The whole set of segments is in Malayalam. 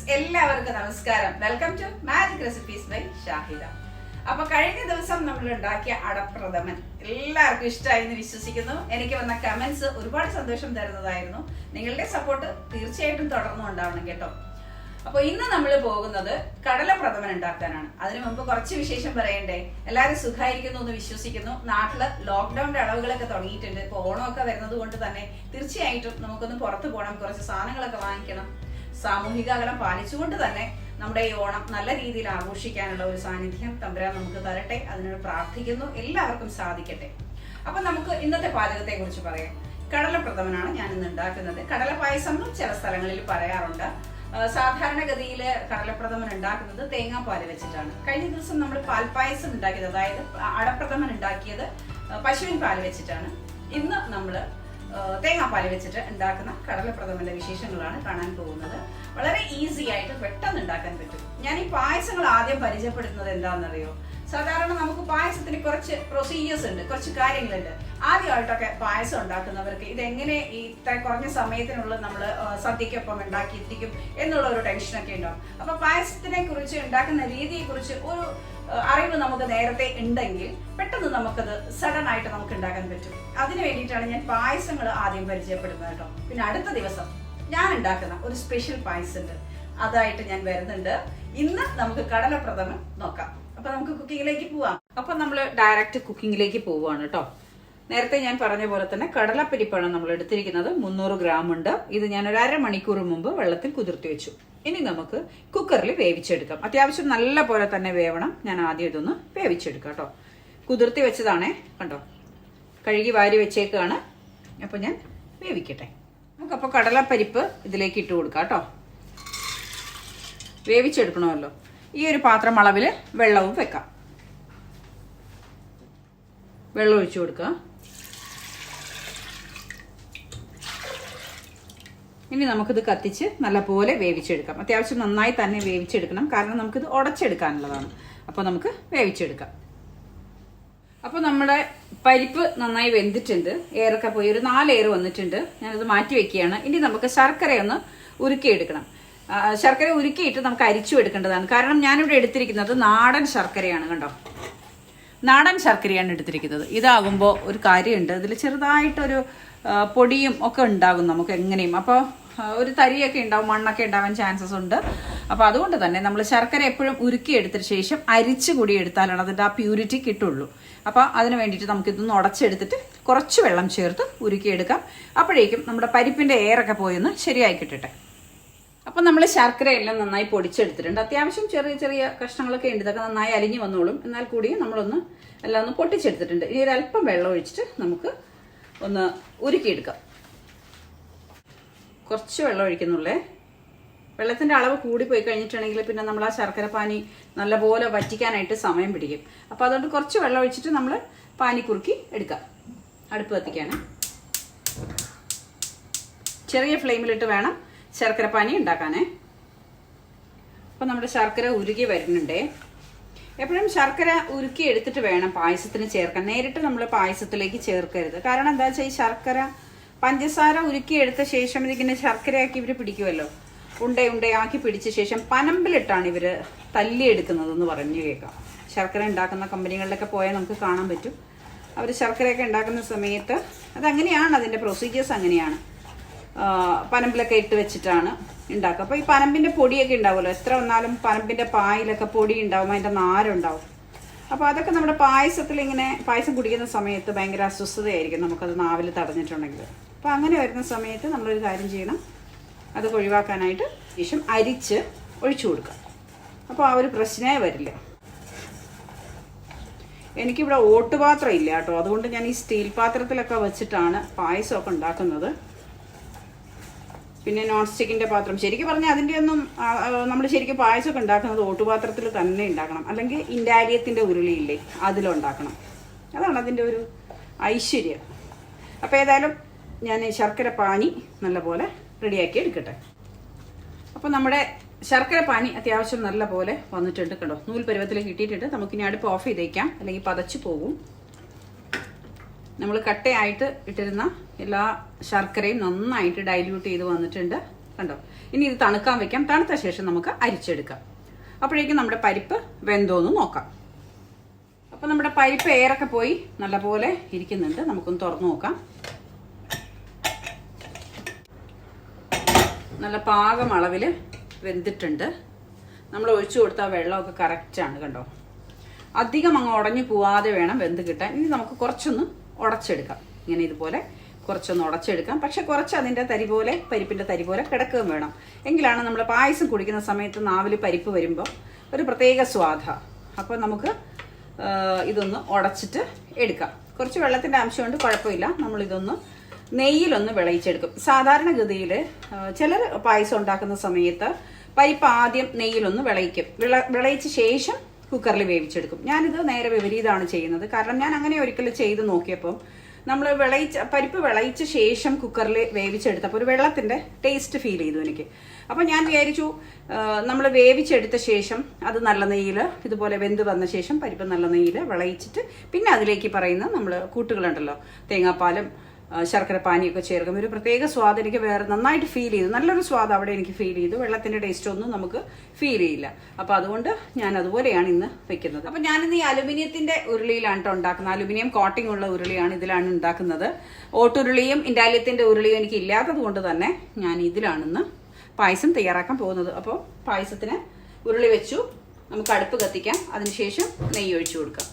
എല്ലാവർക്കും നമസ്കാരം. Welcome to magic recipes by Shahida. അപ്പൊ കഴിഞ്ഞ ദിവസം നമ്മൾ ഉണ്ടാക്കിയ അടപ്രഥമൻ എല്ലാവർക്കും ഇഷ്ടമായി എന്ന് വിശ്വസിക്കുന്നു. എനിക്ക് വന്ന കമന്റ്സ് ഒരുപാട് സന്തോഷം തരുന്നതായിരുന്നു. നിങ്ങളുടെ സപ്പോർട്ട് തീർച്ചയായിട്ടും തുടർന്നും ഉണ്ടാവണം കേട്ടോ. അപ്പൊ ഇന്ന് നമ്മൾ പോകുന്നത് കടലപ്രഥമൻ ഉണ്ടാക്കാനാണ്. അതിനു മുമ്പ് കുറച്ച് വിശേഷം പറയണ്ടേ. എല്ലാവരും സുഖമായിരിക്കുന്നു എന്ന് വിശ്വസിക്കുന്നു. നാട്ടില് ലോക്ക്ഡൌണിന്റെ അളവുകളൊക്കെ തുടങ്ങിയിട്ടുണ്ട്. ഇപ്പൊ ഓണമൊക്കെ വരുന്നത് കൊണ്ട് തന്നെ തീർച്ചയായിട്ടും നമുക്കൊന്ന് പുറത്തു പോകണം, കുറച്ച് സാധനങ്ങളൊക്കെ വാങ്ങിക്കണം. സാമൂഹിക അകലം പാലിച്ചുകൊണ്ട് തന്നെ നമ്മുടെ ഈ ഓണം നല്ല രീതിയിൽ ആഘോഷിക്കാനുള്ള ഒരു സാന്നിധ്യം തമ്പുരാൻ നമുക്ക് തരട്ടെ. അതിനോട് പ്രാർത്ഥിക്കുന്നു. എല്ലാവർക്കും സാധിക്കട്ടെ. അപ്പൊ നമുക്ക് ഇന്നത്തെ പാചകത്തെ കുറിച്ച് പറയാം. കടലപ്രഥമനാണ് ഞാൻ ഇന്ന് ഉണ്ടാക്കുന്നത്. കടല പായസം എന്നും ചില സ്ഥലങ്ങളിൽ പറയാറുണ്ട്. സാധാരണഗതിയിൽ കടലപ്രഥമൻ ഉണ്ടാക്കുന്നത് തേങ്ങാപ്പാൽ വെച്ചിട്ടാണ്. കഴിഞ്ഞ ദിവസം നമ്മൾ പാൽപ്പായസം ഉണ്ടാക്കിയത്, അതായത് അടപ്രഥമൻ ഉണ്ടാക്കിയത് പശുവിൻ പാൽ വെച്ചിട്ടാണ്. ഇന്ന് നമ്മൾ തേങ്ങാപ്പാൽ വെച്ചിട്ട് ഉണ്ടാക്കുന്ന കടലപ്രഥമന്റെ വിശേഷങ്ങളാണ് കാണാൻ പോകുന്നത്. വളരെ ഈസി ആയിട്ട് പെട്ടെന്ന് ഉണ്ടാക്കാൻ പറ്റും. ഞാൻ ഈ പായസങ്ങൾ ആദ്യം പരിചയപ്പെടുത്തുന്നത് എന്താണെന്നറിയോ? സാധാരണ നമുക്ക് പായസത്തിന് കുറച്ച് പ്രൊസീജിയേഴ്സ് ഉണ്ട്, കുറച്ച് കാര്യങ്ങളുണ്ട്. ആദ്യമായിട്ടൊക്കെ പായസം ഉണ്ടാക്കുന്നവർക്ക് ഇതെങ്ങനെ ഇത്ര കുറഞ്ഞ സമയത്തിനുള്ളിൽ നമ്മൾ സദ്യക്കൊപ്പം ഉണ്ടാക്കി എത്തിക്കും എന്നുള്ള ഒരു ടെൻഷനൊക്കെ ഉണ്ടാവും. അപ്പൊ പായസത്തിനെ കുറിച്ച്, ഉണ്ടാക്കുന്ന രീതിയെ കുറിച്ച് ഒരു അറിവ് നമുക്ക് നേരത്തെ ഉണ്ടെങ്കിൽ പെട്ടെന്ന് നമുക്കത് സഡൻ ആയിട്ട് നമുക്ക് ഉണ്ടാക്കാൻ പറ്റും. അതിന് വേണ്ടിയിട്ടാണ് ഞാൻ പായസങ്ങൾ ആദ്യം പരിചയപ്പെടുന്നത് കേട്ടോ. പിന്നെ അടുത്ത ദിവസം ഞാൻ ഉണ്ടാക്കുന്ന ഒരു സ്പെഷ്യൽ പായസം ഉണ്ട്, അതായിട്ട് ഞാൻ വരുന്നുണ്ട്. ഇന്ന് നമുക്ക് കടലപ്രഥമൻ നോക്കാം. അപ്പൊ നമുക്ക് കുക്കിങ്ങിലേക്ക് പോവാം. അപ്പൊ നമ്മൾ ഡയറക്റ്റ് കുക്കിങ്ങിലേക്ക് പോവുകയാണ് കേട്ടോ. നേരത്തെ ഞാൻ പറഞ്ഞ പോലെ തന്നെ കടലപ്പരിപ്പാണ് നമ്മൾ എടുത്തിരിക്കുന്നത്. 300 ഗ്രാം ഉണ്ട്. ഇത് ഞാൻ ഒരു അരമണിക്കൂർ മുമ്പ് വെള്ളത്തിൽ കുതിർത്തി വെച്ചു. ഇനി നമുക്ക് കുക്കറിൽ വേവിച്ചെടുക്കാം. അത്യാവശ്യം നല്ല പോലെ തന്നെ വേവണം. ഞാൻ ആദ്യം ഇതൊന്ന് വേവിച്ചെടുക്കാം കേട്ടോ. കുതിർത്തി വെച്ചതാണേ, കണ്ടോ, കഴുകി വാരി വെച്ചേക്കാണ്. അപ്പൊ ഞാൻ വേവിക്കട്ടെ. നമുക്കപ്പോൾ കടലപ്പരിപ്പ് ഇതിലേക്ക് ഇട്ട് കൊടുക്കാം കേട്ടോ. വേവിച്ചെടുക്കണമല്ലോ. ഈ ഒരു പാത്രം അളവിൽ വെള്ളവും വെക്കാം. വെള്ളം ഒഴിച്ചു കൊടുക്കുക. ഇനി നമുക്കിത് കത്തിച്ച് നല്ലപോലെ വേവിച്ചെടുക്കാം. അത്യാവശ്യം നന്നായി തന്നെ വേവിച്ചെടുക്കണം, കാരണം നമുക്കിത് ഉടച്ചെടുക്കാനുള്ളതാണ്. അപ്പോൾ നമുക്ക് വേവിച്ചെടുക്കാം. അപ്പോൾ നമ്മുടെ പരിപ്പ് നന്നായി വെന്തിട്ടുണ്ട്. ഏറൊക്കെ പോയി ഒരു 4 ഏറ് വന്നിട്ടുണ്ട്. ഞാനത് മാറ്റി വെക്കുകയാണ്. ഇനി നമുക്ക് ശർക്കരയൊന്ന് ഉരുക്കിയെടുക്കണം. ശർക്കര ഉരുക്കിയിട്ട് നമുക്ക് അരിച്ചു എടുക്കേണ്ടതാണ്. കാരണം ഞാനിവിടെ എടുത്തിരിക്കുന്നത് നാടൻ ശർക്കരയാണ്. കണ്ടോ, നാടൻ ശർക്കരയാണ് എടുത്തിരിക്കുന്നത്. ഇതാകുമ്പോൾ ഒരു കാര്യമുണ്ട്, ഇതിൽ ചെറുതായിട്ടൊരു പൊടിയും ഒക്കെ ഉണ്ടാകും നമുക്ക് എങ്ങനെയും. അപ്പോൾ ഒരു തരിയൊക്കെ ഉണ്ടാവും, മണ്ണൊക്കെ ഉണ്ടാവാൻ ചാൻസസ് ഉണ്ട്. അപ്പോൾ അതുകൊണ്ട് തന്നെ നമ്മൾ ശർക്കര എപ്പോഴും ഉരുക്കി എടുത്തതിന് ശേഷം അരിച്ചു കൂടി എടുത്താലാണ് അതിൻ്റെ ആ പ്യൂരിറ്റി കിട്ടുള്ളൂ. അപ്പോൾ അതിന് വേണ്ടിയിട്ട് നമുക്കിതൊന്ന് ഉടച്ചെടുത്തിട്ട് കുറച്ച് വെള്ളം ചേർത്ത് ഉരുക്കിയെടുക്കാം. അപ്പോഴേക്കും നമ്മുടെ പരിപ്പിൻ്റെ എയറൊക്കെ പോയൊന്ന് ശരിയായി കിട്ടട്ടെ. അപ്പം നമ്മൾ ശർക്കരയെല്ലാം നന്നായി പൊടിച്ചെടുത്തിട്ടുണ്ട്. അത്യാവശ്യം ചെറിയ ചെറിയ കഷ്ണങ്ങളൊക്കെ ഉണ്ട്. ഇതൊക്കെ നന്നായി അലിഞ്ഞു വന്നോളും. എന്നാൽ കൂടിയും നമ്മളൊന്ന് എല്ലാം ഒന്ന് പൊട്ടിച്ചെടുത്തിട്ടുണ്ട്. ഇനി ഒരല്പം വെള്ളം ഒഴിച്ചിട്ട് നമുക്ക് ഒന്ന് ഉരുക്കിയെടുക്കാം. കുറച്ച് വെള്ളം ഒഴിക്കുന്നുള്ളേ. വെള്ളത്തിൻ്റെ അളവ് കൂടിപ്പോയി കഴിഞ്ഞിട്ടുണ്ടെങ്കിൽ പിന്നെ നമ്മൾ ആ ശർക്കര പാനി നല്ലപോലെ വറ്റിക്കാനായിട്ട് സമയം പിടിക്കും. അപ്പോൾ അതുകൊണ്ട് കുറച്ച് വെള്ളം ഒഴിച്ചിട്ട് നമ്മൾ പാനി കുറുക്കി എടുക്കാം. അടുപ്പ് കത്തിക്കാണ്. ചെറിയ ഫ്ലെയിമിലിട്ട് വേണം ശർക്കര പാനി ഉണ്ടാക്കാനേ. അപ്പം നമ്മുടെ ശർക്കര ഉരുകി വരുന്നുണ്ടേ. എപ്പോഴും ശർക്കര ഉരുക്കി എടുത്തിട്ട് വേണം പായസത്തിന് ചേർക്കാൻ. നേരിട്ട് നമ്മൾ പായസത്തിലേക്ക് ചേർക്കരുത്. കാരണം എന്താ വെച്ചാൽ ഈ ശർക്കര പഞ്ചസാര ഉരുക്കി എടുത്ത ശേഷം ഇതിങ്ങനെ ശർക്കരയാക്കി ഇവർ പിടിക്കുമല്ലോ. ഉണ്ടയാക്കി പിടിച്ച ശേഷം പനമ്പിലിട്ടാണ് ഇവർ തല്ലിയെടുക്കുന്നതെന്ന് പറഞ്ഞു കേൾക്കാം. ശർക്കര ഉണ്ടാക്കുന്ന കമ്പനികളിലൊക്കെ പോയാൽ നമുക്ക് കാണാൻ പറ്റും. അവർ ശർക്കരയൊക്കെ ഉണ്ടാക്കുന്ന സമയത്ത് അതങ്ങനെയാണ്, അതിൻ്റെ പ്രൊസീജിയേഴ്സ് അങ്ങനെയാണ്. പനമ്പിലൊക്കെ ഇട്ട് വെച്ചിട്ടാണ് ഉണ്ടാക്കുക. അപ്പോൾ ഈ പനമ്പിൻ്റെ പൊടിയൊക്കെ ഉണ്ടാവുമല്ലോ, എത്ര വന്നാലും പനമ്പിൻ്റെ പായിലൊക്കെ പൊടി ഉണ്ടാവും, അതിൻ്റെ നാരുണ്ടാവും. അപ്പോൾ അതൊക്കെ നമ്മുടെ പായസത്തിൽ ഇങ്ങനെ പായസം കുടിക്കുന്ന സമയത്ത് ഭയങ്കര അസ്വസ്ഥതയായിരിക്കും നമുക്കത് നാവിൽ തടഞ്ഞിട്ടുണ്ടെങ്കിൽ. അപ്പോൾ അങ്ങനെ വരുന്ന സമയത്ത് നമ്മളൊരു കാര്യം ചെയ്യണം, അതൊക്കെ ഒഴിവാക്കാനായിട്ട് ശേഷം അരിച്ച് ഒഴിച്ചു കൊടുക്കുക. അപ്പോൾ ആ ഒരു പ്രശ്നമേ വരില്ല. എനിക്കിവിടെ ഓട്ടുപാത്രം ഇല്ല കേട്ടോ, അതുകൊണ്ട് ഞാൻ ഈ സ്റ്റീൽ പാത്രത്തിലൊക്കെ വെച്ചിട്ടാണ് പായസമൊക്കെ ഉണ്ടാക്കുന്നത്. പിന്നെ നോൺ സ്റ്റിക്കിൻ്റെ പാത്രം, ശരിക്കും പറഞ്ഞാൽ അതിൻ്റെ ഒന്നും നമ്മൾ ശരിക്കും പായസമൊക്കെ ഉണ്ടാക്കുന്നത് ഓട്ടുപാത്രത്തിൽ തന്നെ ഉണ്ടാക്കണം. അല്ലെങ്കിൽ ഇൻഡാലിയത്തിൻ്റെ ഉരുളിയില്ലേ, അതിലുണ്ടാക്കണം. അതാണ് അതിൻ്റെ ഒരു ഐശ്വര്യം. അപ്പോൾ ഏതായാലും ഞാൻ ശർക്കര പാനി നല്ലപോലെ റെഡിയാക്കി എടുക്കട്ടെ. അപ്പോൾ നമ്മുടെ ശർക്കര പാനി അത്യാവശ്യം നല്ല പോലെ വന്നിട്ടുണ്ട്. കണ്ടോ, നൂൽ പരുവത്തിലേക്ക് കിട്ടിയിട്ടുണ്ട്. നമുക്കിനി അടുപ്പ് ഓഫ് ചെയ്തേക്കാം, അല്ലെങ്കിൽ പതച്ചു പോകും. നമ്മൾ കട്ടയായിട്ട് ഇട്ടിരുന്ന എല്ലാ ശർക്കരയും നന്നായിട്ട് ഡൈല്യൂട്ട് ചെയ്ത് വന്നിട്ടുണ്ട്. കണ്ടോ. ഇനി ഇത് തണുക്കാൻ വെക്കാം. തണുത്ത ശേഷം നമുക്ക് അരിച്ചെടുക്കാം. അപ്പോഴേക്കും നമ്മുടെ പരിപ്പ് വെന്തോന്ന് നോക്കാം. അപ്പം നമ്മുടെ പരിപ്പ് എയറൊക്കെ പോയി നല്ലപോലെ ഇരിക്കുന്നുണ്ട്. നമുക്കൊന്ന് തുറന്നു നോക്കാം. നല്ല പാകം അളവിൽ വെന്തിട്ടുണ്ട്. നമ്മൾ ഒഴിച്ചു കൊടുത്ത വെള്ളമൊക്കെ കറക്റ്റാണ് കണ്ടോ. അധികം അങ്ങ് ഉടഞ്ഞു പോവാതെ വേണം വെന്ത് കിട്ടാൻ. ഇനി നമുക്ക് കുറച്ചൊന്ന് ഉടച്ചെടുക്കാം. ഇങ്ങനെ ഇതുപോലെ കുറച്ചൊന്ന് ഉടച്ചെടുക്കാം. പക്ഷെ കുറച്ച് അതിൻ്റെ തരി പോലെ, പരിപ്പിൻ്റെ തരി പോലെ കിടക്കുകയും വേണം. എങ്കിലാണ് നമ്മൾ പായസം കുടിക്കുന്ന സമയത്ത് നാവിൽ പരിപ്പ് വരുമ്പോൾ ഒരു പ്രത്യേക സ്വാദാണ്. അപ്പോൾ നമുക്ക് ഇതൊന്ന് ഉടച്ചിട്ട് എടുക്കാം. കുറച്ച് വെള്ളത്തിൻ്റെ അംശമുണ്ട്, കുഴപ്പമില്ല. നമ്മളിതൊന്ന് നെയ്യിലൊന്ന് വിളയിച്ചെടുക്കും. സാധാരണഗതിയിൽ ചിലർ പായസം ഉണ്ടാക്കുന്ന സമയത്ത് പരിപ്പ് ആദ്യം നെയ്യിലൊന്ന് വിളയിക്കും. വിളയിച്ച ശേഷം കുക്കറിൽ വേവിച്ചെടുക്കും. ഞാനിത് നേരെ വിപരീതമാണ് ചെയ്യുന്നത്. കാരണം ഞാൻ അങ്ങനെ ഒരിക്കലും ചെയ്ത് നോക്കിയപ്പം നമ്മൾ പരിപ്പ് വിളയിച്ച ശേഷം കുക്കറിൽ വേവിച്ചെടുത്തപ്പോൾ ഒരു വെള്ളത്തിൻ്റെ ടേസ്റ്റ് ഫീൽ ചെയ്തു എനിക്ക്. അപ്പോൾ ഞാൻ വിചാരിച്ചു നമ്മൾ വേവിച്ചെടുത്ത ശേഷം അത് നല്ല നെയ്യിൽ ഇതുപോലെ വെന്ത് വന്ന ശേഷം പരിപ്പ് നല്ല നെയ്യിൽ വിളയിച്ചിട്ട് പിന്നെ അതിലേക്ക് പറയുന്ന നമ്മൾ കൂട്ടുകളുണ്ടല്ലോ, തേങ്ങാപ്പാലും ശർക്കര പാനിയൊക്കെ ചേർക്കും. ഒരു പ്രത്യേക സ്വാദ് എനിക്ക് വേറെ നന്നായിട്ട് ഫീൽ ചെയ്തു. നല്ലൊരു സ്വാദ് അവിടെ എനിക്ക് ഫീൽ ചെയ്തു. വെള്ളത്തിൻ്റെ ടേസ്റ്റ് ഒന്നും നമുക്ക് ഫീൽ ചെയ്യില്ല. അപ്പോൾ അതുകൊണ്ട് ഞാൻ അതുപോലെയാണ് ഇന്ന് വെക്കുന്നത്. അപ്പോൾ ഞാനിന്ന് ഈ അലുമിനിയത്തിൻ്റെ ഉരുളിയിലാണ് ഉണ്ടാക്കുന്നത്. അലുമിനിയം കോട്ടിംഗ് ഉള്ള ഉരുളിയാണ്, ഇതിലാണ് ഉണ്ടാക്കുന്നത്. ഓട്ടുരുളിയും ഇൻഡാലിയത്തിൻ്റെ ഉരുളിയും എനിക്ക് ഇല്ലാത്തത് കൊണ്ട് തന്നെ ഞാൻ ഇതിലാണിന്ന് പായസം തയ്യാറാക്കാൻ പോകുന്നത്. അപ്പോൾ പായസത്തിന് ഉരുളി വെച്ചു. നമുക്ക് അടുപ്പ് കത്തിക്കാം. അതിനുശേഷം നെയ്യ് ഒഴിച്ചു കൊടുക്കാം.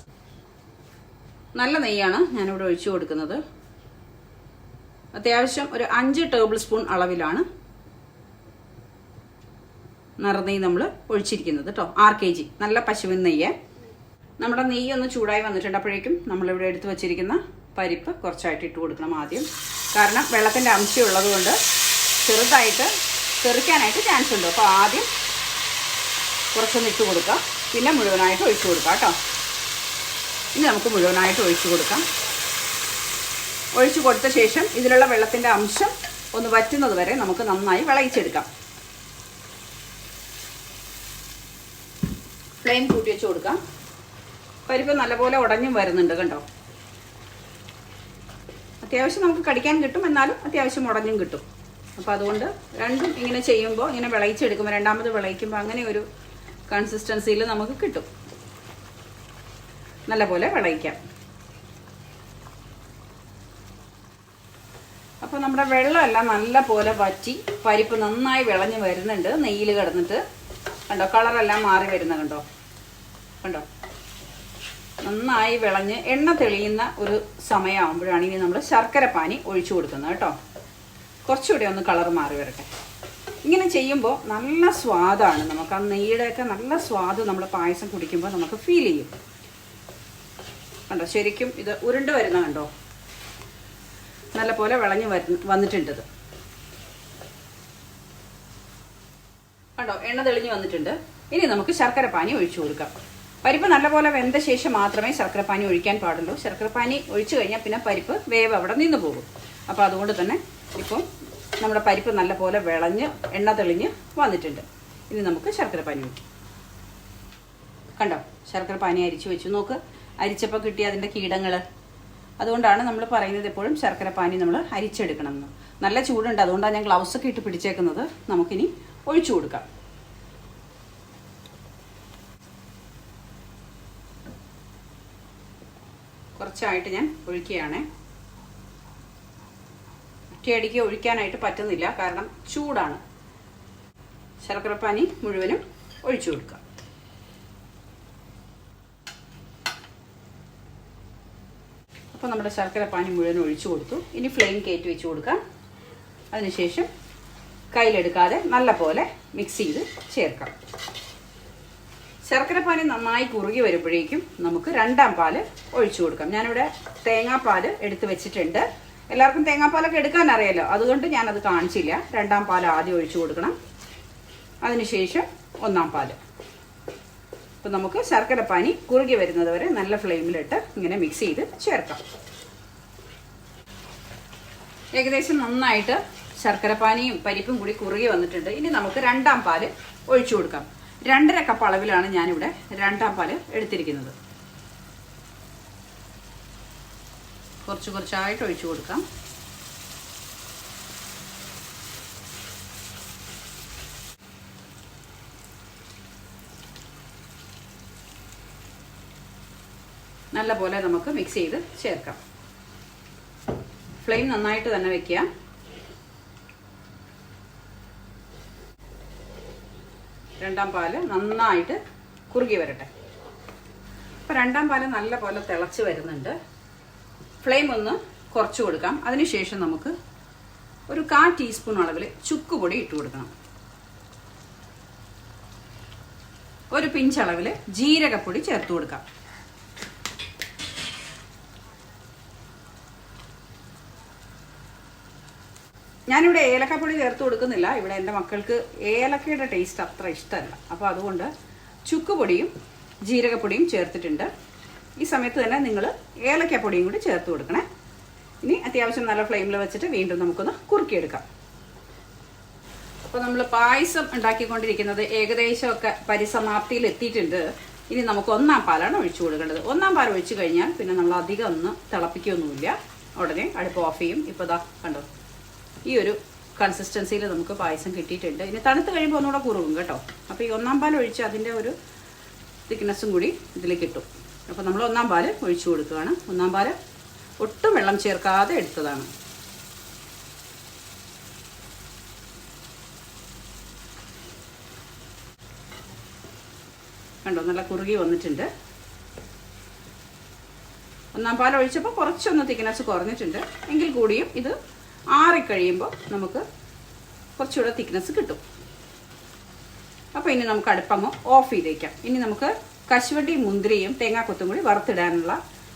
നല്ല നെയ്യാണ് ഞാനിവിടെ ഒഴിച്ചു കൊടുക്കുന്നത്. അത്യാവശ്യം ഒരു 5 ടേബിൾ സ്പൂൺ അളവിലാണ് നിറനെയ്യ് നമ്മൾ ഒഴിച്ചിരിക്കുന്നത് കേട്ടോ. 6 kg നല്ല പശുവിൻ നെയ്യ്. നമ്മുടെ നെയ്യ് ഒന്ന് ചൂടായി വന്നിട്ടുണ്ട്. അപ്പോഴേക്കും നമ്മളിവിടെ എടുത്ത് വെച്ചിരിക്കുന്ന പരിപ്പ് കുറച്ചായിട്ട് ഇട്ട് കൊടുക്കണം ആദ്യം. കാരണം വെള്ളത്തിൻ്റെ അംശം ഉള്ളത് കൊണ്ട് ചെറുതായിട്ട് തെറിക്കാനായിട്ട് ചാൻസ് ഉണ്ട്. അപ്പോൾ ആദ്യം കുറച്ചൊന്ന് ഇട്ട് കൊടുക്കാം, പിന്നെ മുഴുവനായിട്ട് ഒഴിച്ചു കൊടുക്കാം കേട്ടോ. ഇനി നമുക്ക് മുഴുവനായിട്ട് ഒഴിച്ചു കൊടുക്കാം. ഒഴിച്ചു കൊടുത്ത ശേഷം ഇതിലുള്ള വെള്ളത്തിൻ്റെ അംശം ഒന്ന് വറ്റുന്നത് വരെ നമുക്ക് നന്നായി വിളയിച്ചെടുക്കാം. ഫ്ലെയിം കൂട്ടി വെച്ച് കൊടുക്കാം. പരിപ്പ് നല്ലപോലെ ഉടഞ്ഞും വരുന്നുണ്ട് കണ്ടോ. അത്യാവശ്യം നമുക്ക് കടിക്കാൻ കിട്ടും, എന്നാലും അത്യാവശ്യം ഉടഞ്ഞും കിട്ടും. അപ്പോൾ അതുകൊണ്ട് രണ്ടും ഇങ്ങനെ ചെയ്യുമ്പോൾ, ഇങ്ങനെ വിളയിച്ചെടുക്കുമ്പോൾ, രണ്ടാമത് വിളയിക്കുമ്പോൾ അങ്ങനെ ഒരു കൺസിസ്റ്റൻസിയിൽ നമുക്ക് കിട്ടും. നല്ലപോലെ വിളയിക്കാം. അപ്പോൾ നമ്മുടെ വെള്ളമെല്ലാം നല്ല പോലെ വറ്റി പരിപ്പ് നന്നായി വിളഞ്ഞ് വരുന്നുണ്ട്. നെയ്യിൽ കിടന്നിട്ട് കണ്ടോ, കളറെല്ലാം മാറി വരുന്ന കണ്ടോ. നന്നായി വിളഞ്ഞ് എണ്ണ തെളിയുന്ന ഒരു സമയമാകുമ്പോഴാണ് ഇനി നമ്മൾ ശർക്കര പാനി ഒഴിച്ചു കൊടുക്കുന്നത് കേട്ടോ. കുറച്ചുകൂടി ഒന്ന് കളർ മാറി വരട്ടെ. ഇങ്ങനെ ചെയ്യുമ്പോൾ നല്ല സ്വാദാണ്. നമുക്ക് ആ നെയ്യുടെയൊക്കെ നല്ല സ്വാദ് നമ്മൾ പായസം കുടിക്കുമ്പോൾ നമുക്ക് ഫീൽ ചെയ്യും കണ്ടോ. ശരിക്കും ഇത് ഉരുണ്ട് വരുന്ന കണ്ടോ, നല്ല പോലെ വിളഞ്ഞ് വന്നിട്ടുണ്ട്. കണ്ടോ, എണ്ണ തെളിഞ്ഞ് വന്നിട്ടുണ്ട്. ഇനി നമുക്ക് ശർക്കര പാനി ഒഴിച്ചു കൊടുക്കാം. പരിപ്പ് നല്ലപോലെ വെന്ത ശേഷം മാത്രമേ ശർക്കര പാനി ഒഴിക്കാൻ പാടുള്ളൂ. ശർക്കര പാനി ഒഴിച്ചു കഴിഞ്ഞാൽ പിന്നെ പരിപ്പ് വേവ് അവിടെ നിന്ന് പോകും. അപ്പോൾ അതുകൊണ്ട് തന്നെ ഇപ്പം നമ്മുടെ പരിപ്പ് നല്ലപോലെ വിളഞ്ഞ് എണ്ണ തെളിഞ്ഞ് വന്നിട്ടുണ്ട്. ഇനി നമുക്ക് ശർക്കര പാനി ഒഴിക്കാം. കണ്ടോ, ശർക്കര പാനി അരിച്ചു വെച്ചു. നോക്ക്, അരിച്ചപ്പോൾ കിട്ടിയ അതിൻ്റെ കീടങ്ങൾ. അതുകൊണ്ടാണ് നമ്മൾ പറയുന്നത് എപ്പോഴും ശർക്കര പാനി നമ്മൾ അരിച്ചെടുക്കണം എന്ന്. നല്ല ചൂടുണ്ട്, അതുകൊണ്ടാണ് ഞാൻ ഗ്ലൗസൊക്കെ ഇട്ട് പിടിച്ചേക്കുന്നത്. നമുക്കിനി ഒഴിച്ചു കൊടുക്കാം. കുറച്ചായിട്ട് ഞാൻ ഒഴിക്കുകയാണ്. ഒറ്റയടിക്ക് ഒഴിക്കാനായിട്ട് പറ്റുന്നില്ല, കാരണം ചൂടാണ്. ശർക്കര പാനി മുഴുവനും ഒഴിച്ചു കൊടുക്കാം. അപ്പോൾ നമ്മുടെ ശർക്കര പാനി മുഴുവൻ ഒഴിച്ചു കൊടുത്തു. ഇനി ഫ്ലെയിം കയറ്റി വെച്ച് കൊടുക്കാം. അതിനുശേഷം കയ്യിലെടുക്കാതെ നല്ല പോലെ മിക്സ് ചെയ്ത് ചേർക്കാം. ശർക്കര പാനി നന്നായി കുറുകി വരുമ്പോഴേക്കും നമുക്ക് രണ്ടാം പാല് ഒഴിച്ചു കൊടുക്കാം. ഞാനിവിടെ തേങ്ങാപ്പാൽ എടുത്ത് വെച്ചിട്ടുണ്ട്. എല്ലാവർക്കും തേങ്ങാപ്പാലൊക്കെ എടുക്കാൻ അറിയാലോ, അതുകൊണ്ട് ഞാനത് കാണിച്ചില്ല. രണ്ടാം പാൽ ആദ്യം ഒഴിച്ചു കൊടുക്കണം. അതിനുശേഷം ഒന്നാം പാല്. അപ്പോൾ നമുക്ക് ശർക്കര പാനി കുറുകി വരുന്നത് വരെ നല്ല ഫ്ലെയിമിലിട്ട് ഇങ്ങനെ മിക്സ് ചെയ്ത് ചേർക്കാം. ഏകദേശം നന്നായിട്ട് ശർക്കര പാനിയും പരിപ്പും കൂടി കുറുകി വന്നിട്ടുണ്ട്. ഇനി നമുക്ക് രണ്ടാം പാല് ഒഴിച്ചു കൊടുക്കാം. 2.5 കപ്പ് അളവിലാണ് ഞാനിവിടെ രണ്ടാം പാല് എടുത്തിരിക്കുന്നത്. കുറച്ചായിട്ട് ഒഴിച്ചു കൊടുക്കാം. നല്ലപോലെ നമുക്ക് മിക്സ് ചെയ്ത് ചേർക്കാം. ഫ്ലെയിം നന്നായിട്ട് തന്നെ വെക്കുക. രണ്ടാം പാല് നന്നായിട്ട് കുറുകി വരട്ടെ. അപ്പോൾ രണ്ടാം പാല് നല്ലപോലെ തിളച്ച് വരുന്നുണ്ട്. ഫ്ലെയിം ഒന്ന് കുറച്ച് കൊടുക്കാം. അതിനുശേഷം നമുക്ക് ഒരു 1/4 ടീസ്പൂൺ അളവിൽ ചുക്കുപൊടി ഇട്ട് കൊടുക്കണം. ഒരു പിഞ്ച് അളവിൽ ജീരകപ്പൊടി ചേർത്ത് കൊടുക്കാം. ഞാനിവിടെ ഏലക്കപ്പൊടി ചേർത്ത് കൊടുക്കുന്നില്ല. ഇവിടെ എൻ്റെ മക്കൾക്ക് ഏലക്കയുടെ ടേസ്റ്റ് അത്ര ഇഷ്ടമല്ല. അപ്പോൾ അതുകൊണ്ട് ചുക്കുപൊടിയും ജീരകപ്പൊടിയും ചേർത്തിട്ടുണ്ട്. ഈ സമയത്ത് തന്നെ നിങ്ങൾ ഏലക്കപ്പൊടിയും കൂടി ചേർത്ത് കൊടുക്കണേ. ഇനി അത്യാവശ്യം നല്ല ഫ്ലെയിമിൽ വെച്ചിട്ട് വീണ്ടും നമുക്കൊന്ന് കുറുക്കിയെടുക്കാം. അപ്പോൾ നമ്മൾ പായസം ഉണ്ടാക്കിക്കൊണ്ടിരിക്കുന്നത് ഏകദേശമൊക്കെ പരിസമാപ്തിയിൽ എത്തിയിട്ടുണ്ട്. ഇനി നമുക്ക് 1-ാം പാലാണ് ഒഴിച്ചു കൊടുക്കേണ്ടത്. 1-ാം പാൽ ഒഴിച്ചു കഴിഞ്ഞാൽ പിന്നെ നമ്മൾ അധികം ഒന്ന് തിളപ്പിക്കുകയൊന്നുമില്ല. ഉടനെ അടുപ്പ് ഓഫ് ചെയ്യും. ഇപ്പോൾ ഇതാ കണ്ടോ, ഈ ഒരു കൺസിസ്റ്റൻസിയിൽ നമുക്ക് പായസം കിട്ടിയിട്ടുണ്ട്. ഇനി തണുത്ത് കഴിയുമ്പോൾ ഒന്നുകൂടെ കുറുകും കേട്ടോ. അപ്പോൾ ഈ 1-ാം പാൽ ഒഴിച്ച് അതിൻ്റെ ഒരു തിക്നെസ്സും കൂടി ഇതിൽ കിട്ടും. അപ്പോൾ നമ്മൾ 1-ാം പാൽ ഒഴിച്ചു കൊടുക്കുകയാണ്. 1-ാം പാൽ ഒട്ടും വെള്ളം ചേർക്കാതെ എടുത്തതാണ്. കണ്ടോ, നല്ല കുറുകി വന്നിട്ടുണ്ട്. 1-ാം പാൽ ഒഴിച്ചപ്പോൾ കുറച്ചൊന്ന് തിക്നെസ് കുറഞ്ഞിട്ടുണ്ട്. എങ്കിൽ കൂടിയും ഇത് ആറിക്കഴിയുമ്പോൾ നമുക്ക് കുറച്ചുകൂടെ തിക്നെസ് കിട്ടും. അപ്പോൾ ഇനി നമുക്ക് അടുപ്പങ്ങ് ഓഫ് ചെയ്തേക്കാം. ഇനി നമുക്ക് കശുവണ്ടിയും മുന്തിരിയും തേങ്ങാക്കൊത്തും കൂടി വറുത്തിടാനുള്ള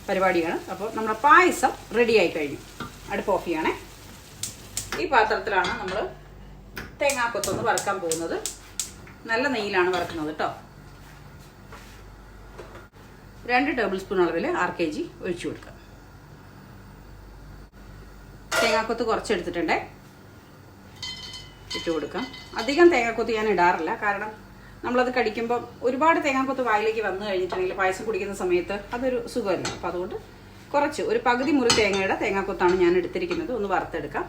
പരിപാടിയാണ്. അപ്പോൾ നമ്മുടെ പായസം റെഡി ആയി കഴിഞ്ഞു. അടുപ്പ് ഓഫ് ചെയ്യണേ. ഈ പാത്രത്തിലാണ് നമ്മൾ തേങ്ങാക്കൊത്തൊന്ന് വറുക്കാൻ പോകുന്നത്. നല്ല നെയ്യിലാണ് വറുക്കുന്നത് കേട്ടോ. 2 ടേബിൾ സ്പൂൺ അളവിൽ RKG ഒഴിച്ചു കൊടുക്കുക. തേങ്ങാക്കൊത്ത് കുറച്ചെടുത്തിട്ടുണ്ടേ, ഇട്ട് കൊടുക്കാം. അധികം തേങ്ങാക്കൊത്ത് ഞാൻ ഇടാറില്ല. കാരണം നമ്മളത് കടിക്കുമ്പോൾ ഒരുപാട് തേങ്ങാക്കൊത്ത് വായിലേക്ക് വന്നു കഴിഞ്ഞിട്ടുണ്ടെങ്കിൽ പായസം കുടിക്കുന്ന സമയത്ത് അതൊരു സുഖമല്ല. അപ്പോൾ അതുകൊണ്ട് കുറച്ച് ഒരു പകുതി മുറി തേങ്ങയുടെ തേങ്ങാക്കൊത്താണ് ഞാൻ എടുത്തിരിക്കുന്നത്. ഒന്ന് വറുത്തെടുക്കാം.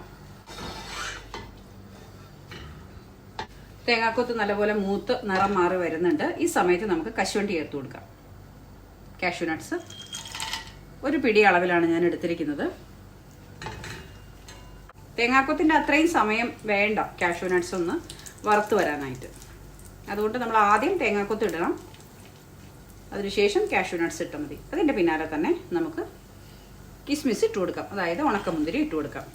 തേങ്ങാക്കൊത്ത് നല്ലപോലെ മൂത്ത് നിറം മാറി വരുന്നുണ്ട്. ഈ സമയത്ത് നമുക്ക് കശുവണ്ടി ചേർത്ത് കൊടുക്കാം. കാഷ്യൂ നട്ട്സ് ഒരു പിടി അളവിലാണ് ഞാൻ എടുത്തിരിക്കുന്നത്. തേങ്ങാക്കൊത്തിൻ്റെ അത്രയും സമയം വേണ്ട കാഷ്യൂ നട്ട്സ് ഒന്ന് വറുത്ത് വരാനായിട്ട്. അതുകൊണ്ട് നമ്മൾ ആദ്യം തേങ്ങാക്കൊത്ത് ഇടണം, അതിനുശേഷം കാഷ്യൂ നട്ട്സ് ഇട്ടാൽ മതി. അതിൻ്റെ പിന്നാലെ തന്നെ നമുക്ക് കിസ്മിസ് ഇട്ട് കൊടുക്കാം. അതായത് ഉണക്കമുന്തിരി ഇട്ട് കൊടുക്കാം.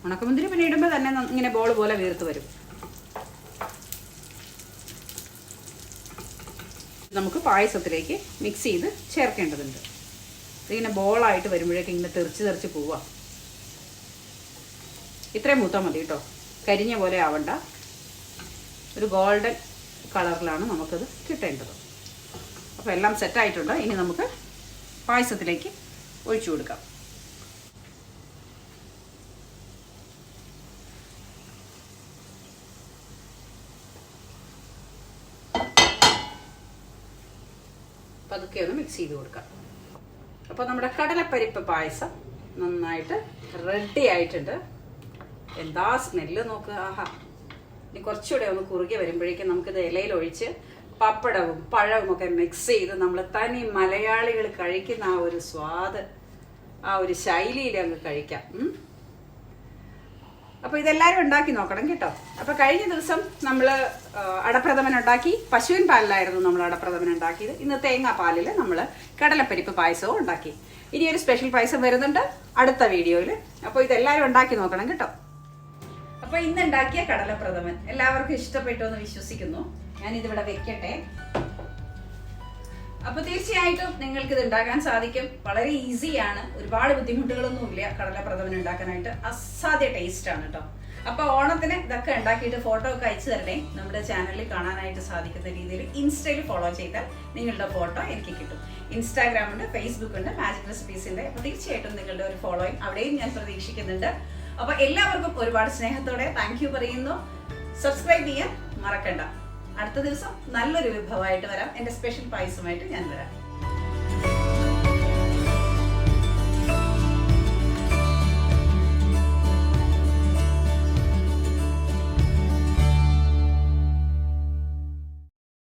ഉണക്കമുന്തിരി പിന്നെ ഇടുമ്പോൾ തന്നെ ഇങ്ങനെ ബോൾ പോലെ വീർത്ത് വരും. നമുക്ക് പായസത്തിലേക്ക് മിക്സ് ചെയ്ത് ചേർക്കേണ്ടതുണ്ട്. ഇതിങ്ങനെ ബോളായിട്ട് വരുമ്പോഴേക്കും ഇങ്ങനെ തെറിച്ച് പോവുക. ഇത്രയും മൂത്താൽ മതി കേട്ടോ. കരിഞ്ഞ പോലെ ആവണ്ട. ഒരു ഗോൾഡൻ കളറിലാണ് നമുക്കത് കിട്ടേണ്ടത്. അപ്പോൾ എല്ലാം സെറ്റായിട്ടുണ്ട്. ഇനി നമുക്ക് പായസത്തിലേക്ക് ഒഴിച്ചു കൊടുക്കാം. പതുക്കെ ഒന്ന് മിക്സ് ചെയ്ത് കൊടുക്കാം. അപ്പോൾ നമ്മുടെ കടലപ്പരിപ്പ് പായസം നന്നായിട്ട് റെഡി ആയിട്ടുണ്ട്. എന്താ സ്മെല്ല് നോക്കുക. ആഹാ. ഇനി കുറച്ചുകൂടെ ഒന്ന് കുറുകി വരുമ്പോഴേക്കും നമുക്കിത് ഇലയിൽ ഒഴിച്ച് പപ്പടവും പഴവും ഒക്കെ മിക്സ് ചെയ്ത് നമ്മൾ തനി മലയാളികൾ കഴിക്കുന്ന ആ ഒരു സ്വാദ്, ആ ഒരു ശൈലിയിൽ അങ്ങ് കഴിക്കാം. അപ്പോൾ ഇതെല്ലാവരും ഉണ്ടാക്കി നോക്കണം കേട്ടോ. അപ്പോൾ കഴിഞ്ഞ ദിവസം നമ്മൾ അടപ്രഥമൻ ഉണ്ടാക്കി. പശുവിൻ പാലിലായിരുന്നു നമ്മൾ അടപ്രഥമൻ ഉണ്ടാക്കിയത്. ഇന്ന് തേങ്ങാ പാലിൽ നമ്മൾ കടലപ്പരിപ്പ് പായസവും ഉണ്ടാക്കി. ഇനി ഒരു സ്പെഷ്യൽ പായസം വരുന്നുണ്ട് അടുത്ത വീഡിയോയിൽ. അപ്പോൾ ഇതെല്ലാവരും ഉണ്ടാക്കി നോക്കണം കേട്ടോ. അപ്പോൾ ഇന്ന് ഉണ്ടാക്കിയ കടലപ്രഥമൻ എല്ലാവർക്കും ഇഷ്ടപ്പെട്ടു എന്ന് വിശ്വസിക്കുന്നു. ഞാനിതിവിടെ വെക്കട്ടെ. അപ്പോൾ തീർച്ചയായിട്ടും നിങ്ങൾക്ക് ഇത് ഉണ്ടാക്കാൻ സാധിക്കും. വളരെ ഈസിയാണ്. ഒരുപാട് ബുദ്ധിമുട്ടുകളൊന്നുമില്ല കടലപ്രഥമൻ ഉണ്ടാക്കാനായിട്ട്. അസാധ്യ ടേസ്റ്റ് ആണ് കേട്ടോ. അപ്പോൾ ഓണത്തിന് ഇതൊക്കെ ഉണ്ടാക്കിയിട്ട് ഫോട്ടോ ഒക്കെ അയച്ചു തരണേ. നമ്മുടെ ചാനലിൽ കാണാനായിട്ട് സാധിക്കുന്ന രീതിയിൽ ഇൻസ്റ്റയിൽ ഫോളോ ചെയ്താൽ നിങ്ങളുടെ ഫോട്ടോ എനിക്ക് കിട്ടും. ഇൻസ്റ്റാഗ്രാം ഉണ്ട്, ഫേസ്ബുക്ക് ഉണ്ട്, മാജിക് റെസിപ്പീസിന്റെ. അപ്പോൾ തീർച്ചയായിട്ടും നിങ്ങളുടെ ഒരു ഫോളോയിങ് അവിടെയും ഞാൻ പ്രതീക്ഷിക്കുന്നുണ്ട്. അപ്പോൾ എല്ലാവർക്കും ഒരുപാട് സ്നേഹത്തോടെ താങ്ക് യു പറയുന്നു. സബ്സ്ക്രൈബ് ചെയ്യാൻ മറക്കണ്ട. അടുത്ത ദിവസം നല്ലൊരു വിഭവമായിട്ട് വരാം. എൻ്റെ സ്പെഷ്യൽ പായസമായിട്ട് ഞാൻ വരാം.